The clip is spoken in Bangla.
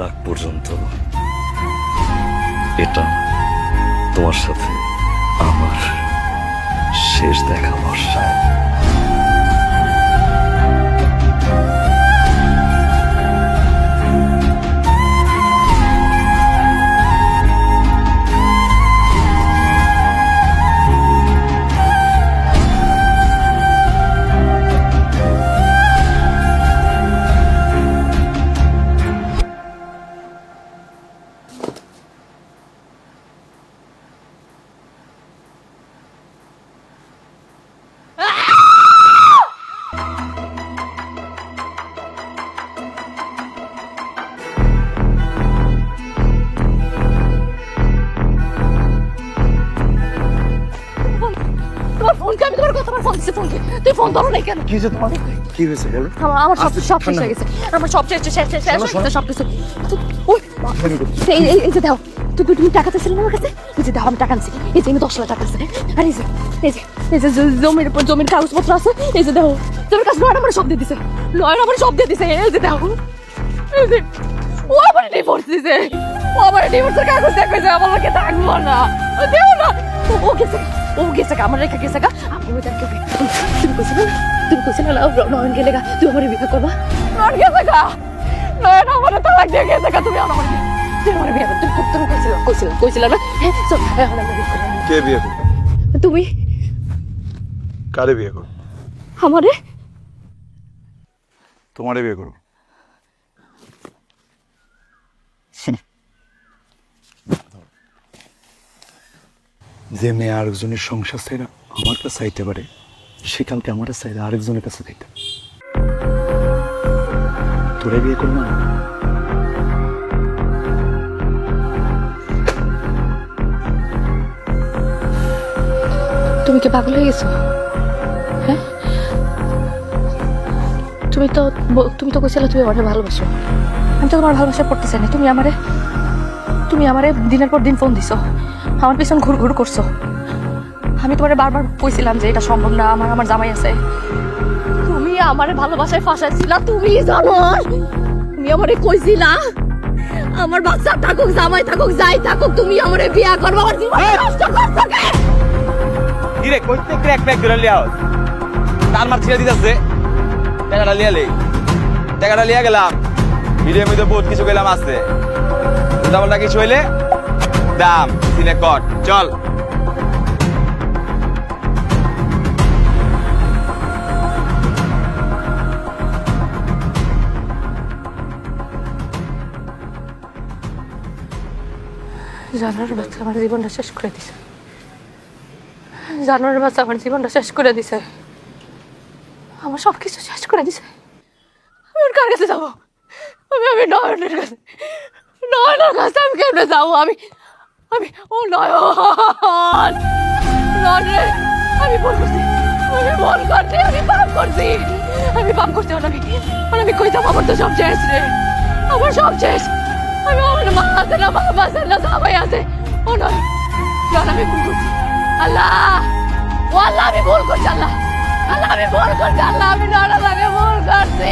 লাখ পর্যন্ত এটা তোমার সাথে আমার শেষ দেখা বর্ষা। তুই ফোন ধরো নাই কেন? কি হয়েছে তোমার? কি হয়েছে বলো? আমার সব সব শেষ হয়ে গেছে, আমার সব শেষ শেষ শেষ শেষ সব কিছু। ওই এই যে দাও, তুমি টাকা চাইছিলে না আমার কাছে? এই যে দাও, আমি টাকা আনছি, এই যে 10,000 টাকা আছে। আর এই যে এই যে জমির কাগজপত্র আছে, এই যে দাও। তোমার কাছে লয়ার আমার সব দিয়ে দিছে, লয়ার আমার সব দিয়ে দিছে। এই যে দাও, এই যে ও আমার ডিভোর্স দিছে, ও আমার ডিভোর্সের কাগজ দেখাইছে, আমার লোকে থাকবো না, দেও না। ও গেছে আমার রেখে গেছে গা। আপনি তুমি কইছিলে না নয়ন গেলে গা তুই আমার বিয়ে করবা? নয়ন গেছে গা, নয়ন আমার তালাক দিয়ে গেছে গা। তুমি আমার বিয়ে তুমি কইছিলে না? হ্যাঁ চল এখন আমরা বিয়ে করব। কে বিয়ে করবে? তুমি। কারে বিয়ে করবে? আমারে। তোমারে বিয়ে করবো। যে মেয়ে আরেকজনের সংসার চাইরা আমার কাছে চাইতে পারে, সে কালকে আমার চাইলে আরেকজনের কাছে চাইতে। তোরে বিয়ে করবো না? তুমি কি পাগল হয়ে গেছো? হ্যাঁ তুমি তো কইছিলে তুমি আমারে ভালোবাসো। আমি তো তোমার ভালোবাসা পড়তে চাই না। তুমি আমারে দিনের পর দিন ফোন দিছো, আমার পিছন ঘুর করছো। আমি তোমারে বারবার কইছিলাম যে এটা সম্ভব না, আমার জামাই আছে। তুমি আমারে ভালোবাসায় ফাঁসাইছিলা, তুমি জানো। তুমি আমারে কইছিলা আমার বাচ্চা থাকুক, জামাই থাকুক, যাই থাকুক, তুমি আমারে বিয়া করবে। আমার জীবন নষ্ট করছো কে? ডিরেক্ট কইতে ক্র্যাক ক্র্যাক করে লিয়াও। তার মার ছেড়ে দিতেছে, টাকাটা লিয়া লই। টাকাটা লিয়া গেলাম, ভিডিওর মধ্যে বহুত কিছু গেলাম আছে। উল্টাপাল্টা কিছু হইলে দাম সিনে কট। চল জানোয়ার বাচ্চা আমার জীবনটা শেষ করে দিছে। জানোয়ার বাচ্চা আমার জীবনটা শেষ করে দিছে, আমার সব কিছু শেষ করে দিছে। আমি ওর কার কাছে যাবো? আমি নয়নের কাছে, নয়নের কাছে আমি কেমনে যাবো? আমি ও নয়ন, নয়নে আমি ভুল করছি, আমি পাপ করছি। আমি কই যাবো? আমার তো সব শেষ রে, আমার সব শেষ। আমার মা আছে না, বাবা আছে না, সবাই আছে। ও নয়, আমি ভুল করছি। আল্লাহ, ও আল্লাহ, আমি ভুল করছি। আল্লাহ, আমি ভুল করছি। আল্লাহ, আমি নয়নের লাগে ভুল করছি।